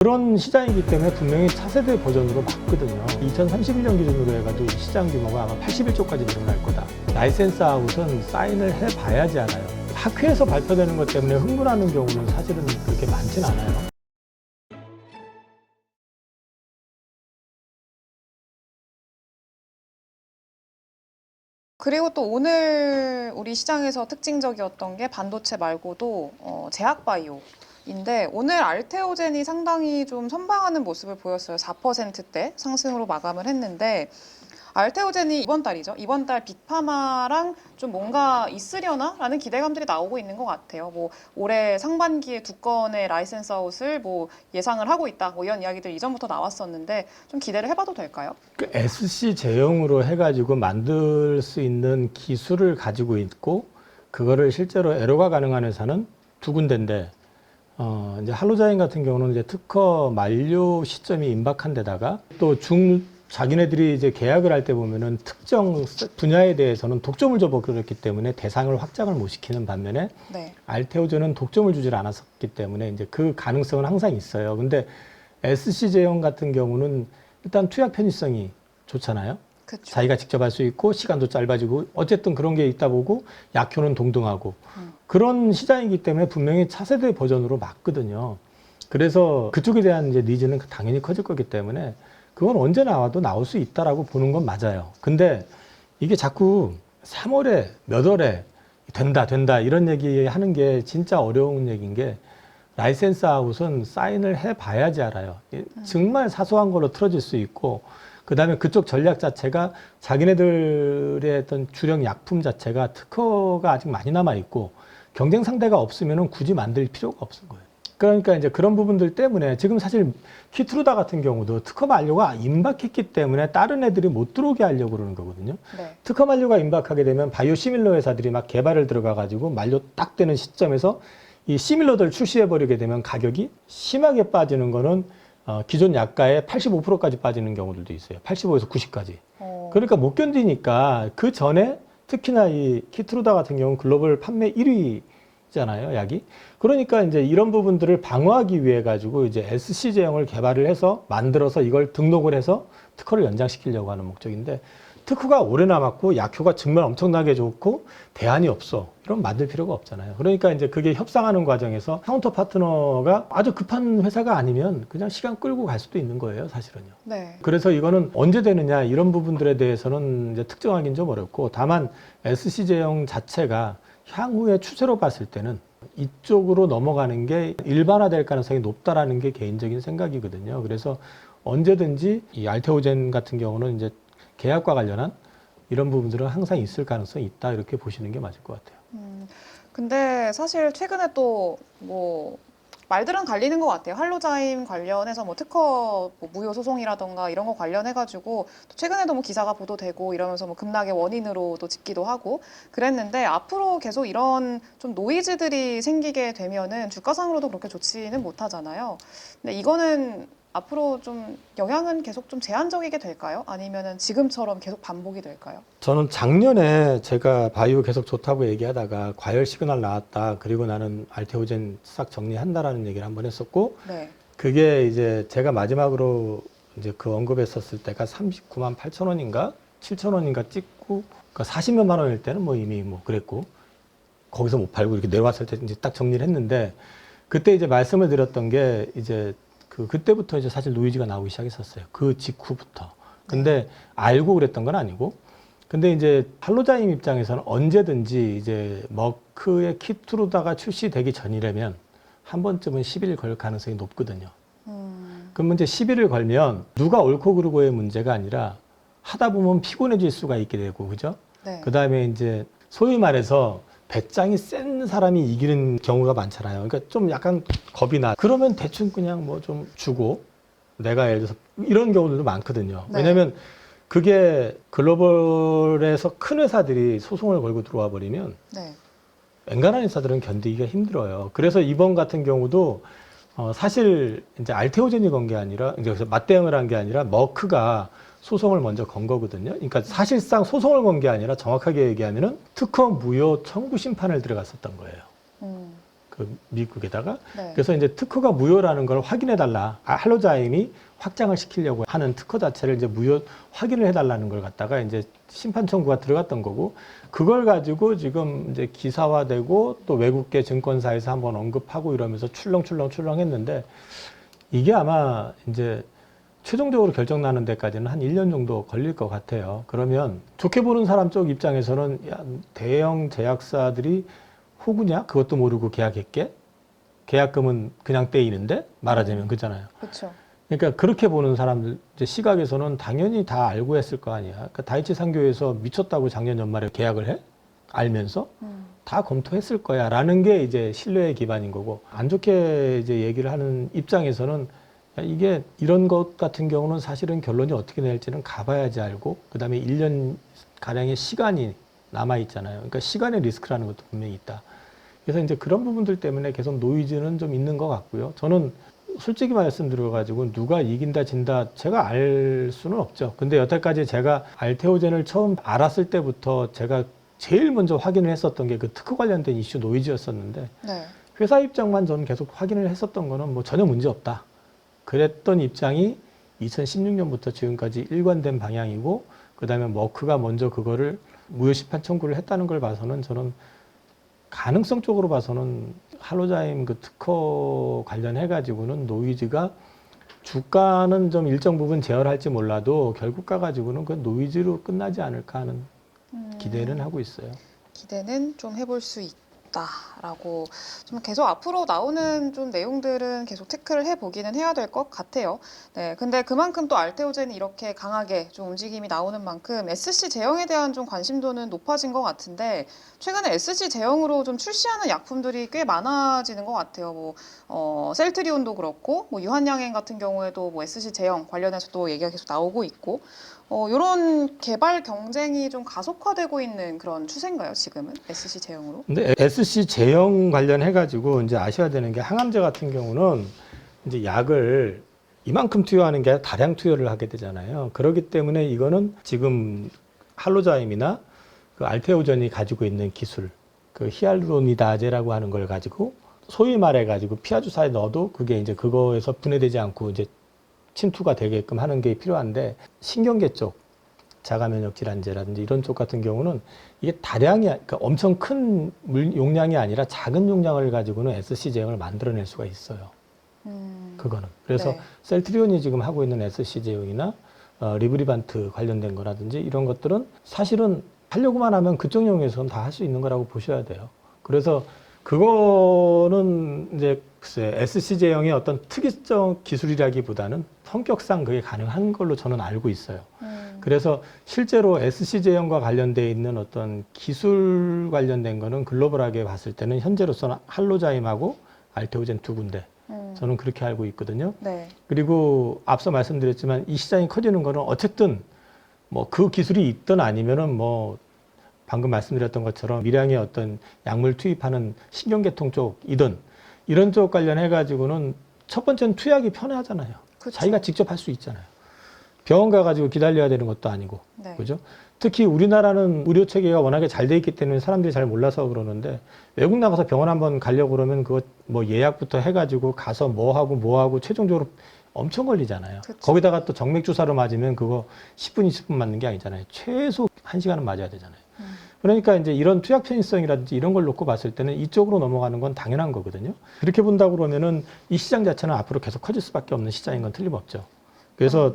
그런 시장이기 때문에 분명히 차세대 버전으로 맞거든요. 2031년 기준으로 해가지고 시장 규모가 아마 81조까지 늘어날 거다. 라이센스 아웃은 사인을 해봐야지 알아요. 학회에서 발표되는 것 때문에 흥분하는 경우는 사실은 그렇게 많진 않아요. 그리고 또 오늘 우리 시장에서 특징적이었던 게 반도체 말고도 제약바이오인데 오늘 알테오젠이 상당히 좀 선방하는 모습을 보였어요. 4%대 상승으로 마감을 했는데 알테오젠이 이번 달이죠. 이번 달 빅파마랑 좀 뭔가 있으려나? 라는 기대감들이 나오고 있는 것 같아요. 뭐 올해 상반기에 2건의 라이센스 아웃을 뭐 예상을 하고 있다. 뭐 이런 이야기들 이전부터 나왔었는데 좀 기대를 해봐도 될까요? 그 SC 제형으로 해가지고 만들 수 있는 기술을 가지고 있고 그거를 실제로 애로가 가능한 회사는 두 군데인데 이제 할로자인 같은 경우는 이제 특허 만료 시점이 임박한 데다가 또 자기네들이 이제 계약을 할 때 보면은 특정 분야에 대해서는 독점을 줘버렸기 때문에 대상을 확장을 못 시키는 반면에 네. 알테오젠은 독점을 주질 않았기 때문에 이제 그 가능성은 항상 있어요. 근데 SC 제형 같은 경우는 일단 투약 편의성이 좋잖아요. 그쵸. 자기가 직접 할 수 있고 시간도 짧아지고 어쨌든 그런 게 있다 보고 약효는 동등하고 그런 시장이기 때문에 분명히 차세대 버전으로 맞거든요. 그래서 그쪽에 대한 이제 니즈는 당연히 커질 거기 때문에 그건 언제 나와도 나올 수 있다라고 보는 건 맞아요. 근데 이게 자꾸 3월에 몇 월에 된다 이런 얘기 하는 게 진짜 어려운 얘기인 게 라이센스 아웃은 사인을 해봐야지 알아요. 정말 사소한 걸로 틀어질 수 있고 그 다음에 그쪽 전략 자체가 자기네들의 어떤 주력 약품 자체가 특허가 아직 많이 남아있고 경쟁 상대가 없으면 굳이 만들 필요가 없은 거예요. 그러니까 이제 그런 부분들 때문에 지금 사실 키트루다 같은 경우도 특허 만료가 임박했기 때문에 다른 애들이 못 들어오게 하려고 그러는 거거든요. 네. 특허 만료가 임박하게 되면 바이오 시밀러 회사들이 막 개발을 들어가가지고 만료 딱 되는 시점에서 이 시밀러들 출시해버리게 되면 가격이 심하게 빠지는 거는 기존 약가의 85%까지 빠지는 경우들도 있어요. 85에서 90까지. 그러니까 못 견디니까 그 전에 특히나 이 키트루다 같은 경우는 글로벌 판매 1위잖아요, 약이. 그러니까 이제 이런 부분들을 방어하기 위해 가지고 이제 SC 제형을 개발을 해서 만들어서 이걸 등록을 해서 특허를 연장시키려고 하는 목적인데 특허가 오래 남았고 약효가 정말 엄청나게 좋고 대안이 없어. 이런 만들 필요가 없잖아요. 그러니까 이제 그게 협상하는 과정에서 카운터 파트너가 아주 급한 회사가 아니면 그냥 시간 끌고 갈 수도 있는 거예요, 사실은요. 네. 그래서 이거는 언제 되느냐 이런 부분들에 대해서는 이제 특정하기는 좀 어렵고 다만 SC 제형 자체가 향후의 추세로 봤을 때는 이쪽으로 넘어가는 게 일반화될 가능성이 높다라는 게 개인적인 생각이거든요. 그래서 언제든지 이 알테오젠 같은 경우는 이제 계약과 관련한 이런 부분들은 항상 있을 가능성이 있다 이렇게 보시는 게 맞을 것 같아요. 근데 사실 최근에 또 뭐 말들은 갈리는 것 같아요. 할로자임 관련해서 뭐 특허 뭐 무효 소송이라던가 이런 거 관련해가지고 또 최근에도 뭐 기사가 보도되고 이러면서 뭐 급락의 원인으로도 짚기도 하고 그랬는데 앞으로 계속 이런 좀 노이즈들이 생기게 되면은 주가상으로도 그렇게 좋지는 못하잖아요. 근데 이거는 앞으로 좀 영향은 계속 좀 제한적이게 될까요? 아니면은 지금처럼 계속 반복이 될까요? 저는 작년에 제가 바이오 계속 좋다고 얘기하다가 과열 시그널 나왔다. 그리고 나는 알테오젠 싹 정리한다라는 얘기를 한번 했었고 네. 그게 이제 제가 마지막으로 이제 그 언급했었을 때가 39만 8천 원인가 7천 원인가 찍고 그러니까 40몇만 원일 때는 뭐 이미 뭐 그랬고 거기서 못 팔고 이렇게 내려왔을 때 이제 딱 정리를 했는데 그때 이제 말씀을 드렸던 게 이제 그때부터 이제 사실 노이즈가 나오기 시작했었어요. 그 직후부터. 근데 알고 그랬던 건 아니고. 근데 이제 할로자임 입장에서는 언제든지 이제 머크의 키트루다가 출시되기 전이라면 한 번쯤은 시비를 걸 가능성이 높거든요. 그러면 이제 시비를 걸면 누가 옳고 그르고의 문제가 아니라 하다 보면 피곤해질 수가 있게 되고, 그죠? 네. 그 다음에 이제 소위 말해서 배짱이 센 사람이 이기는 경우가 많잖아요. 그러니까 좀 약간 겁이 나. 그러면 대충 그냥 뭐 좀 주고 내가 예를 들어서 이런 경우들도 많거든요. 네. 왜냐하면 그게 글로벌에서 큰 회사들이 소송을 걸고 들어와 버리면 네. 엔간한 회사들은 견디기가 힘들어요. 그래서 이번 같은 경우도 사실 이제 알테오젠이 건 게 아니라 이제 맞대응을 한 게 아니라 머크가 소송을 먼저 건 거거든요. 그러니까 사실상 소송을 건 게 아니라 정확하게 얘기하면은 특허 무효 청구 심판을 들어갔었던 거예요. 그 미국에다가. 네. 그래서 이제 특허가 무효라는 걸 확인해 달라. 할로자임이 확장을 시키려고 하는 특허 자체를 이제 무효 확인을 해달라는 걸 갖다가 이제 심판 청구가 들어갔던 거고, 그걸 가지고 지금 이제 기사화되고 또 외국계 증권사에서 한번 언급하고 이러면서 출렁출렁 했는데, 이게 아마 이제 최종적으로 결정 나는 데까지는 한 1년 정도 걸릴 것 같아요. 그러면 좋게 보는 사람 쪽 입장에서는 야, 대형 제약사들이 호구냐? 그것도 모르고 계약했게? 계약금은 그냥 떼이는데? 말하자면 그잖아요. 그렇죠. 그러니까 그렇게 보는 사람들 이제 시각에서는 당연히 다 알고 했을 거 아니야. 그러니까 다이치 상교에서 미쳤다고 작년 연말에 계약을 해? 알면서? 다 검토했을 거야. 라는 게 이제 신뢰의 기반인 거고, 안 좋게 이제 얘기를 하는 입장에서는 야, 이게 이런 것 같은 경우는 사실은 결론이 어떻게 낼지는 가봐야지 알고, 그 다음에 1년 가량의 시간이 남아 있잖아요. 그러니까 시간의 리스크라는 것도 분명히 있다. 그래서 이제 그런 부분들 때문에 계속 노이즈는 좀 있는 것 같고요. 저는 솔직히 말씀드려가지고 누가 이긴다 진다 제가 알 수는 없죠. 근데 여태까지 제가 알테오젠을 처음 알았을 때부터 제가 제일 먼저 확인을 했었던 게 그 특허 관련된 이슈 노이즈였었는데, 네. 회사 입장만 저는 계속 확인을 했었던 거는 뭐 전혀 문제 없다. 그랬던 입장이 2016년부터 지금까지 일관된 방향이고, 그 다음에 머크가 먼저 그거를 무효 심판 청구를 했다는 걸 봐서는 저는 가능성적으로 봐서는 할로자임 그 특허 관련해가지고는 노이즈가 주가는 좀 일정 부분 제어할지 몰라도 결국 가가지고는 그 노이즈로 끝나지 않을까 하는 기대는 하고 있어요. 기대는 좀 해볼 수 있다라고 좀 계속 앞으로 나오는 좀 내용들은 계속 체크를 해보기는 해야 될 것 같아요. 네, 근데 그만큼 또 알테오젠이 이렇게 강하게 좀 움직임이 나오는 만큼 SC 제형에 대한 좀 관심도는 높아진 것 같은데, 최근에 SC 제형으로 좀 출시하는 약품들이 꽤 많아지는 것 같아요. 셀트리온도 그렇고, 유한양행 같은 경우에도 SC 제형 관련해서도 얘기가 계속 나오고 있고, 이런 개발 경쟁이 좀 가속화되고 있는 그런 추세인가요, 지금은? SC 제형으로? 근데 SC 제형 관련해가지고 이제 아셔야 되는 게, 항암제 같은 경우는 이제 약을 이만큼 투여하는 게 아니라 다량 투여를 하게 되잖아요. 그렇기 때문에 이거는 지금 할로자임이나 그 알테오전이 가지고 있는 기술, 그 히알루로니다제라고 하는 걸 가지고 소위 말해가지고 피하 주사에 넣어도 그게 이제 그거에서 분해되지 않고 이제 침투가 되게끔 하는 게 필요한데, 신경계 쪽 자가면역 질환제라든지 이런 쪽 같은 경우는 이게 다량이, 그러니까 엄청 큰 용량이 아니라 작은 용량을 가지고는 SC 제형을 만들어낼 수가 있어요. 그거는. 그래서 네. 셀트리온이 지금 하고 있는 SC 제형이나 리브리반트 관련된 거라든지 이런 것들은 사실은 하려고만 하면 그쪽 영역에서는 다 할 수 있는 거라고 보셔야 돼요. 그래서 그거는 이제 글쎄 SC 제형의 어떤 특이적 기술이라기보다는 성격상 그게 가능한 걸로 저는 알고 있어요. 그래서 실제로 SC 제형과 관련되어 있는 어떤 기술 관련된 거는 글로벌하게 봤을 때는 현재로서는 할로자임하고 알테오젠 두 군데, 저는 그렇게 알고 있거든요. 네. 그리고 앞서 말씀드렸지만 이 시장이 커지는 거는 어쨌든 뭐 그 기술이 있든 아니면은 뭐 방금 말씀드렸던 것처럼 미량의 어떤 약물 투입하는 신경계통 쪽이든 이런 쪽 관련해 가지고는 첫 번째는 투약이 편하잖아요. 그쵸. 자기가 직접 할 수 있잖아요. 병원 가가지고 기다려야 되는 것도 아니고, 네. 그죠? 특히 우리나라는 의료 체계가 워낙에 잘 돼 있기 때문에 사람들이 잘 몰라서 그러는데, 외국 나가서 병원 한번 가려고 그러면 그거 뭐 예약부터 해가지고 가서 뭐 하고 최종적으로 엄청 걸리잖아요. 그쵸. 거기다가 또 정맥 주사로 맞으면 그거 10분, 20분 맞는 게 아니잖아요. 최소 1시간은 맞아야 되잖아요. 그러니까 이제 이런 투약 편의성이라든지 이런 걸 놓고 봤을 때는 이쪽으로 넘어가는 건 당연한 거거든요. 그렇게 본다고 그러면은 이 시장 자체는 앞으로 계속 커질 수밖에 없는 시장인 건 틀림없죠. 그래서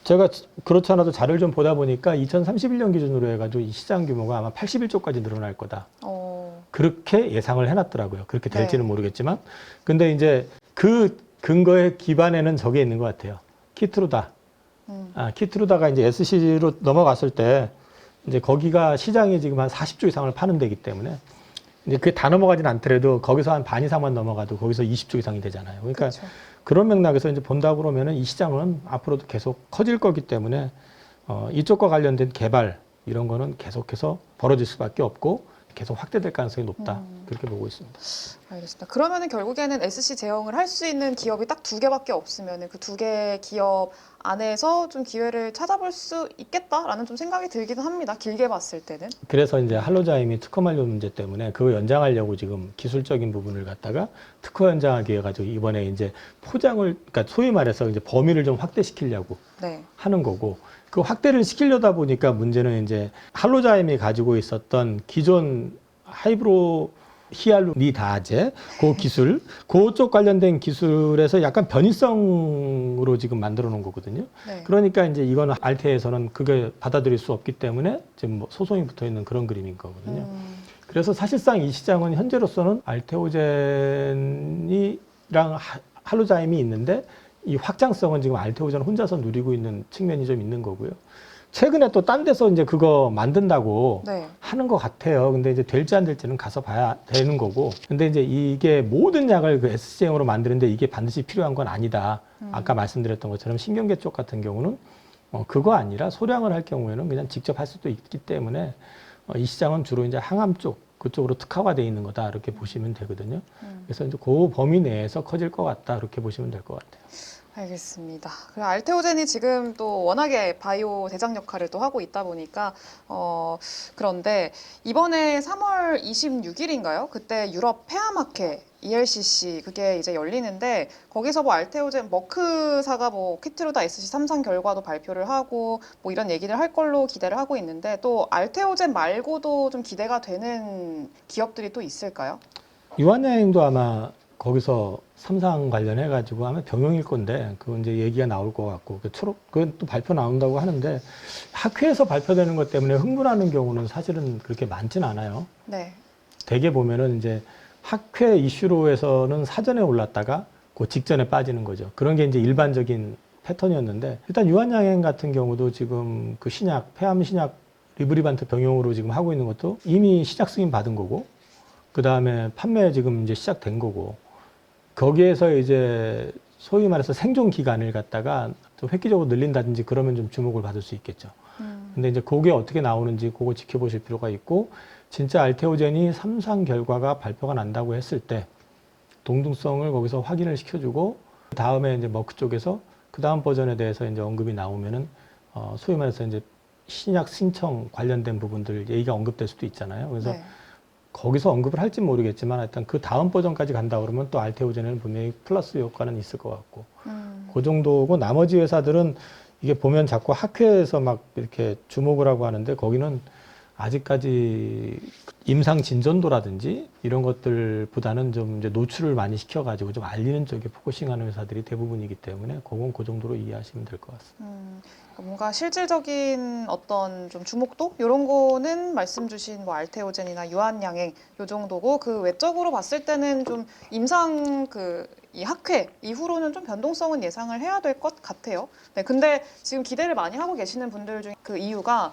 제가 그렇지 않아도 자료를 좀 보다 보니까 2031년 기준으로 해가지고 이 시장 규모가 아마 81조까지 늘어날 거다. 그렇게 예상을 해놨더라고요. 그렇게 될지는 네. 모르겠지만. 근데 이제 그 근거의 기반에는 저게 있는 것 같아요. 키트루다. 키트루다가 이제 SC로 넘어갔을 때 이제 거기가 시장이 지금 한 40조 이상을 파는 데기 때문에 이제 그게 다 넘어가진 않더라도 거기서 한 반 이상만 넘어가도 거기서 20조 이상이 되잖아요. 그러니까 그쵸. 그런 맥락에서 이제 본다 그러면은 이 시장은 앞으로도 계속 커질 거기 때문에 이쪽과 관련된 개발 이런 거는 계속해서 벌어질 수밖에 없고, 계속 확대될 가능성이 높다. 그렇게 보고 있습니다. 알겠습니다. 그러면은 결국에는 SC 제형을 할 수 있는 기업이 딱 두 개밖에 없으면은 그 두 개 기업 안에서 좀 기회를 찾아볼 수 있겠다라는 좀 생각이 들기는 합니다. 길게 봤을 때는. 그래서 이제 할로자임이 특허 만료 문제 때문에 그거 연장하려고 지금 기술적인 부분을 갖다가 특허 연장하기 해가지고 이번에 이제 포장을, 그러니까 소위 말해서 이제 범위를 좀 확대시키려고 네. 하는 거고, 그 확대를 시키려다 보니까 문제는 이제 할로자임이 가지고 있었던 기존 하이브로 히알루니다제 그 기술, 그쪽 관련된 기술에서 약간 변이성으로 지금 만들어 놓은 거거든요. 네. 그러니까 이제 이거는 알테에서는 그게 받아들일 수 없기 때문에 지금 뭐 소송이 붙어 있는 그런 그림인 거거든요. 그래서 사실상 이 시장은 현재로서는 알테오젠이랑 할로자임이 있는데 이 확장성은 지금 알테오젠 혼자서 누리고 있는 측면이 좀 있는 거고요. 최근에 또 딴 데서 이제 그거 만든다고 네. 하는 것 같아요. 근데 이제 될지 안 될지는 가서 봐야 되는 거고. 근데 이제 이게 모든 약을 그 SCM으로 만드는데 이게 반드시 필요한 건 아니다. 아까 말씀드렸던 것처럼 신경계 쪽 같은 경우는 그거 아니라 소량을 할 경우에는 그냥 직접 할 수도 있기 때문에 이 시장은 주로 이제 항암 쪽 그쪽으로 특화가 돼 있는 거다 이렇게 보시면 되거든요. 그래서 이제 그 범위 내에서 커질 것 같다 이렇게 보시면 될 것 같아요. 알겠습니다. 그리고 알테오젠이 지금 또 워낙에 바이오 대장 역할을 또 하고 있다 보니까 그런데 이번에 3월 26일인가요? 그때 유럽 폐암학회 ELCC 그게 이제 열리는데 거기서 뭐 알테오젠 머크사가 뭐 키트루다 SC 3상 결과도 발표를 하고 뭐 이런 얘기를 할 걸로 기대를 하고 있는데 또 알테오젠 말고도 좀 기대가 되는 기업들이 또 있을까요? 유한양행도 아마 거기서 삼상 관련해가지고 아마 병용일 건데, 그건 이제 얘기가 나올 것 같고, 그건 또 발표 나온다고 하는데, 학회에서 발표되는 것 때문에 흥분하는 경우는 사실은 그렇게 많진 않아요. 네. 대개 보면은 이제 학회 이슈로에서는 사전에 올랐다가 그 직전에 빠지는 거죠. 그런 게 이제 일반적인 패턴이었는데, 일단 유한양행 같은 경우도 지금 그 신약, 폐암 신약 리브리반트 병용으로 지금 하고 있는 것도 이미 시작 승인 받은 거고, 그 다음에 판매 지금 이제 시작된 거고, 거기에서 이제 소위 말해서 생존 기간을 갖다가 좀 획기적으로 늘린다든지 그러면 좀 주목을 받을 수 있겠죠. 근데 이제 그게 어떻게 나오는지 그거 지켜보실 필요가 있고, 진짜 알테오젠이 3상 결과가 발표가 난다고 했을 때 동등성을 거기서 확인을 시켜주고, 그 다음에 이제 머크 쪽에서 그 다음 버전에 대해서 이제 언급이 나오면은 소위 말해서 이제 신약 신청 관련된 부분들 얘기가 언급될 수도 있잖아요. 그래서 네. 거기서 언급을 할지 모르겠지만 일단 그 다음 버전까지 간다 그러면 또 알테오젠에는 분명히 플러스 효과는 있을 것 같고, 그 정도고, 나머지 회사들은 이게 보면 자꾸 학회에서 막 이렇게 주목을 하고 하는데 거기는 아직까지 임상 진전도라든지 이런 것들보다는 좀 이제 노출을 많이 시켜가지고 좀 알리는 쪽에 포커싱하는 회사들이 대부분이기 때문에 그건 그 정도로 이해하시면 될 것 같습니다. 뭔가 실질적인 어떤 좀 주목도 이런 거는 말씀 주신 뭐 알테오젠이나 유한양행 요 정도고, 그 외적으로 봤을 때는 좀 임상 이 학회 이후로는 좀 변동성은 예상을 해야 될 것 같아요. 네, 근데 지금 기대를 많이 하고 계시는 분들 중에 그 이유가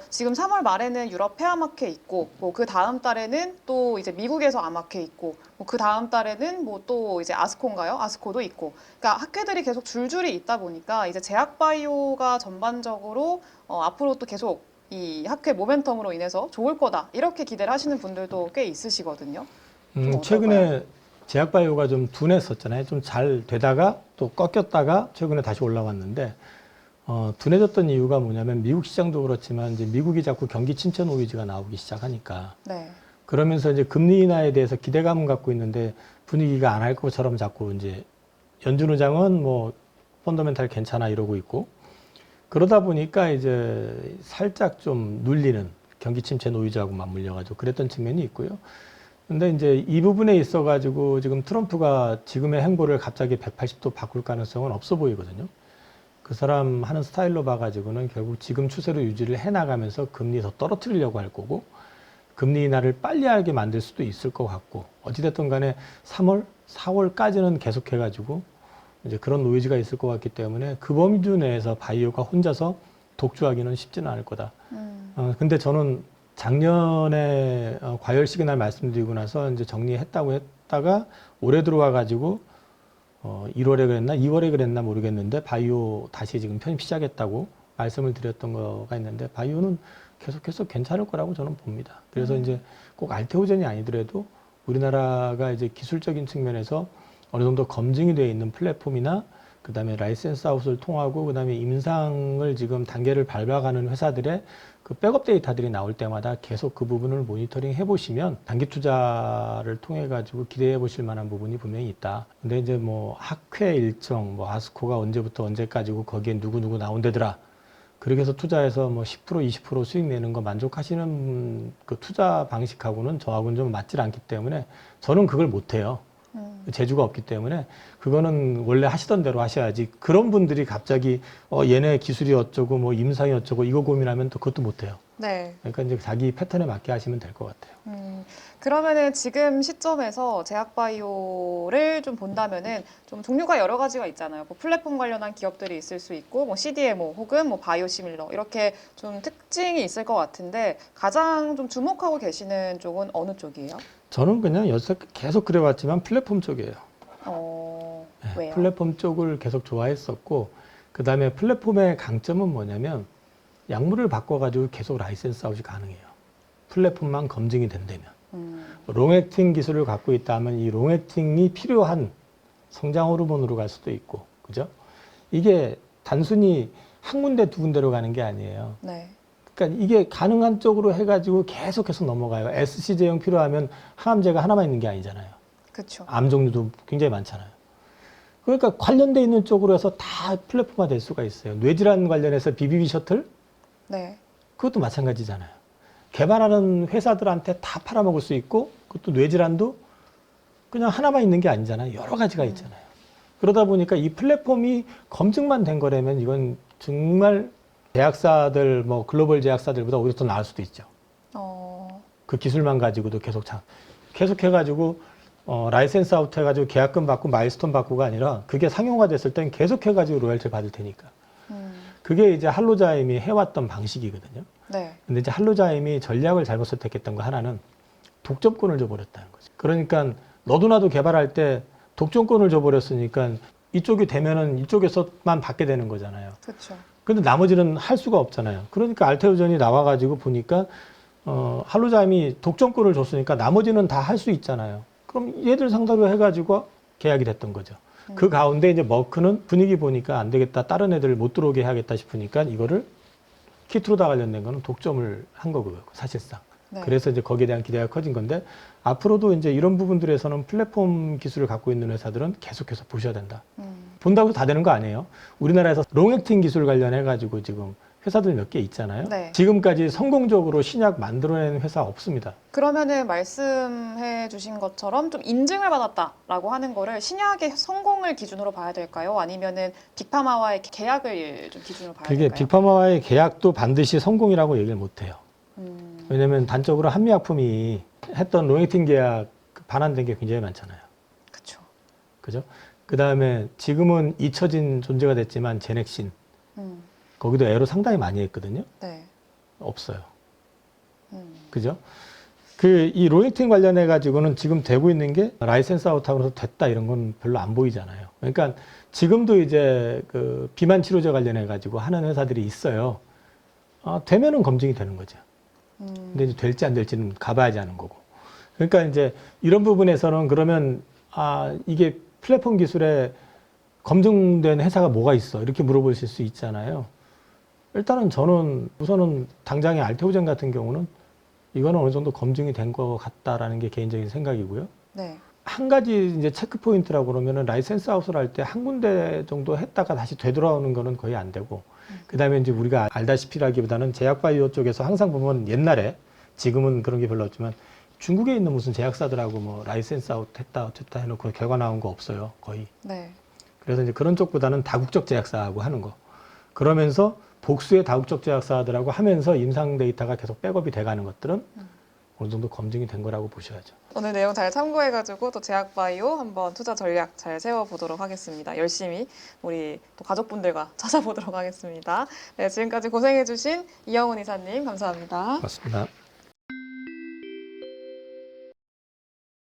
지금 3월 말에는 유럽 폐암학회 있고, 뭐 그 다음 달에는 또 이제 미국에서 암학회 있고, 뭐 그 다음 달에는 뭐 또 이제 아스코인가요? 아스코도 있고, 그러니까 학회들이 계속 줄줄이 있다 보니까 이제 제약바이오가 전반적으로 앞으로 또 계속 이 학회 모멘텀으로 인해서 좋을 거다 이렇게 기대를 하시는 분들도 꽤 있으시거든요. 좀 최근에 제약바이오가 좀 둔했었잖아요. 좀 잘 되다가 또 꺾였다가 최근에 다시 올라왔는데, 둔해졌던 이유가 뭐냐면 미국 시장도 그렇지만 이제 미국이 자꾸 경기 침체 노이즈가 나오기 시작하니까, 네. 그러면서 이제 금리 인하에 대해서 기대감은 갖고 있는데 분위기가 안 할 것처럼 자꾸 이제 연준 의장은 뭐 펀더멘탈 괜찮아 이러고 있고, 그러다 보니까 이제 살짝 좀 눌리는 경기 침체 노이즈하고 맞물려가지고 그랬던 측면이 있고요. 근데 이제 이 부분에 있어가지고 지금 트럼프가 지금의 행보를 갑자기 180도 바꿀 가능성은 없어 보이거든요. 그 사람 하는 스타일로 봐가지고는 결국 지금 추세로 유지를 해나가면서 금리 더 떨어뜨리려고 할 거고, 금리 인하를 빨리 하게 만들 수도 있을 것 같고, 어찌됐든 간에 3월, 4월까지는 계속해가지고 이제 그런 노이즈가 있을 것 같기 때문에 그 범주 내에서 바이오가 혼자서 독주하기는 쉽지는 않을 거다. 근데 저는 작년에 과열 시그널 말씀드리고 나서 이제 정리했다고 했다가 올해 들어와가지고 1월에 그랬나 2월에 그랬나 모르겠는데 바이오 다시 지금 편입 시작했다고 말씀을 드렸던 거가 있는데, 바이오는 계속해서 괜찮을 거라고 저는 봅니다. 그래서 이제 꼭 알테오젠이 아니더라도 우리나라가 이제 기술적인 측면에서 어느 정도 검증이 되어 있는 플랫폼이나 그다음에 라이센스 아웃을 통하고 그다음에 임상을 지금 단계를 밟아가는 회사들의 그 백업 데이터들이 나올 때마다 계속 그 부분을 모니터링 해보시면 단기 투자를 통해 가지고 기대해 보실 만한 부분이 분명히 있다. 근데 이제 뭐 학회 일정, 뭐 아스코가 언제부터 언제까지고 거기에 누구 나온대더라. 그렇게 해서 투자해서 뭐 10% 20% 수익 내는 거 만족하시는 그 투자 방식하고는 저하고는 좀 맞질 않기 때문에 저는 그걸 못해요. 재주가 없기 때문에 그거는 원래 하시던 대로 하셔야지. 그런 분들이 갑자기 얘네 기술이 어쩌고 뭐 임상이 어쩌고 이거 고민하면 또 그것도 못해요. 네. 그러니까 이제 자기 패턴에 맞게 하시면 될 것 같아요. 그러면은 지금 시점에서 제약바이오를 좀 본다면은 좀 종류가 여러 가지가 있잖아요. 뭐 플랫폼 관련한 기업들이 있을 수 있고, 뭐 CDMO 혹은 뭐 바이오시밀러 이렇게 좀 특징이 있을 것 같은데 가장 좀 주목하고 계시는 쪽은 어느 쪽이에요? 저는 그냥 여태껏 계속 그래왔지만 플랫폼 쪽이에요. 네, 왜요? 플랫폼 쪽을 계속 좋아했었고 그 다음에 플랫폼의 강점은 뭐냐면 약물을 바꿔가지고 계속 라이센스 아웃이 가능해요. 플랫폼만 검증이 된다면. 롱액팅 기술을 갖고 있다면 이 롱액팅이 필요한 성장 호르몬으로 갈 수도 있고, 그죠? 이게 단순히 한 군데 두 군데로 가는 게 아니에요. 네. 그러니까 이게 가능한 쪽으로 해가지고 계속해서 넘어가요. SC 제형 필요하면 항암제가 하나만 있는 게 아니잖아요. 그렇죠. 암 종류도 굉장히 많잖아요. 그러니까 관련돼 있는 쪽으로 해서 다 플랫폼화 될 수가 있어요. 뇌질환 관련해서 BBB 셔틀? 네. 그것도 마찬가지잖아요. 개발하는 회사들한테 다 팔아먹을 수 있고 그것도 뇌질환도 그냥 하나만 있는 게 아니잖아요. 여러 가지가 있잖아요. 그러다 보니까 이 플랫폼이 검증만 된 거라면 이건 정말 제약사들, 뭐 글로벌 제약사들보다 오히려 더 나을 수도 있죠. 그 기술만 가지고도 계속 해가지고 라이센스 아웃 해가지고 계약금 받고 마일스톤 받고가 아니라 그게 상용화 됐을 땐 계속 해가지고 로열티 받을 테니까. 그게 이제 할로자임이 해왔던 방식이거든요. 네. 근데 이제 할로자임이 전략을 잘못 선택했던 거 하나는 독점권을 줘버렸다는 거죠. 그러니까 너도 나도 개발할 때 독점권을 줘버렸으니까 이쪽이 되면은 이쪽에서만 받게 되는 거잖아요. 그렇죠. 근데 나머지는 할 수가 없잖아요. 그러니까 알테오전이 나와가지고 보니까 할로자임이 독점권을 줬으니까 나머지는 다 할 수 있잖아요. 그럼 얘들 상대로 해가지고 계약이 됐던 거죠. 그 가운데 이제 머크는 분위기 보니까 안 되겠다. 다른 애들 못 들어오게 해야겠다 싶으니까 이거를 키트로다 관련된 거는 독점을 한 거고요. 사실상. 네. 그래서 이제 거기에 대한 기대가 커진 건데 앞으로도 이제 이런 부분들에서는 플랫폼 기술을 갖고 있는 회사들은 계속해서 보셔야 된다. 본다고 다 되는 거 아니에요. 우리나라에서 롱액팅 기술 관련해 가지고 지금 회사들 몇 개 있잖아요. 네. 지금까지 성공적으로 신약 만들어낸 회사 없습니다. 그러면은 말씀해 주신 것처럼 좀 인증을 받았다라고 하는 거를 신약의 성공을 기준으로 봐야 될까요? 아니면은 빅파마와의 계약을 좀 기준으로 봐야 그게 될까요? 빅파마와의 계약도 반드시 성공이라고 얘기를 못 해요. 왜냐면 단적으로 한미약품이 했던 롱액팅 계약 반환된 게 굉장히 많잖아요. 그렇죠. 그죠? 그 다음에 지금은 잊혀진 존재가 됐지만 제넥신 거기도 애로 상당히 많이 했거든요. 네. 없어요. 그죠? 이 롱액팅 관련해 가지고는 지금 되고 있는 게 라이센스 아웃하고 나서 됐다 이런 건 별로 안 보이잖아요. 그러니까 지금도 이제 그 비만 치료제 관련해 가지고 하는 회사들이 있어요. 되면은 검증이 되는 거죠. 근데 이제 될지 안 될지는 가봐야지 하는 거고. 그러니까 이제 이런 부분에서는 그러면 이게 플랫폼 기술에 검증된 회사가 뭐가 있어? 이렇게 물어보실 수 있잖아요. 일단은 저는 우선은 당장의 알테오젠 같은 경우는 이거는 어느 정도 검증이 된 것 같다라는 게 개인적인 생각이고요. 네. 한 가지 이제 체크 포인트라고 그러면은 라이센스 아웃을 할 때 한 군데 정도 했다가 다시 되돌아오는 거는 거의 안 되고, 그 다음에 이제 우리가 알다시피라기보다는 제약바이오 쪽에서 항상 보면 옛날에 지금은 그런 게 별로 없지만 중국에 있는 무슨 제약사들하고 뭐 라이센스 아웃 했다 어쨌다 해놓고 결과 나온 거 없어요. 거의. 네. 그래서 이제 그런 쪽보다는 다국적 제약사하고 하는 거. 그러면서 복수의 다국적 제약사들하고 하면서 임상 데이터가 계속 백업이 돼가는 것들은 어느 정도 검증이 된 거라고 보셔야죠. 오늘 내용 잘 참고해가지고 또 제약바이오 한번 투자 전략 잘 세워보도록 하겠습니다. 열심히 우리 또 가족분들과 찾아보도록 하겠습니다. 네, 지금까지 고생해주신 이영훈 이사님 감사합니다. 맞습니다.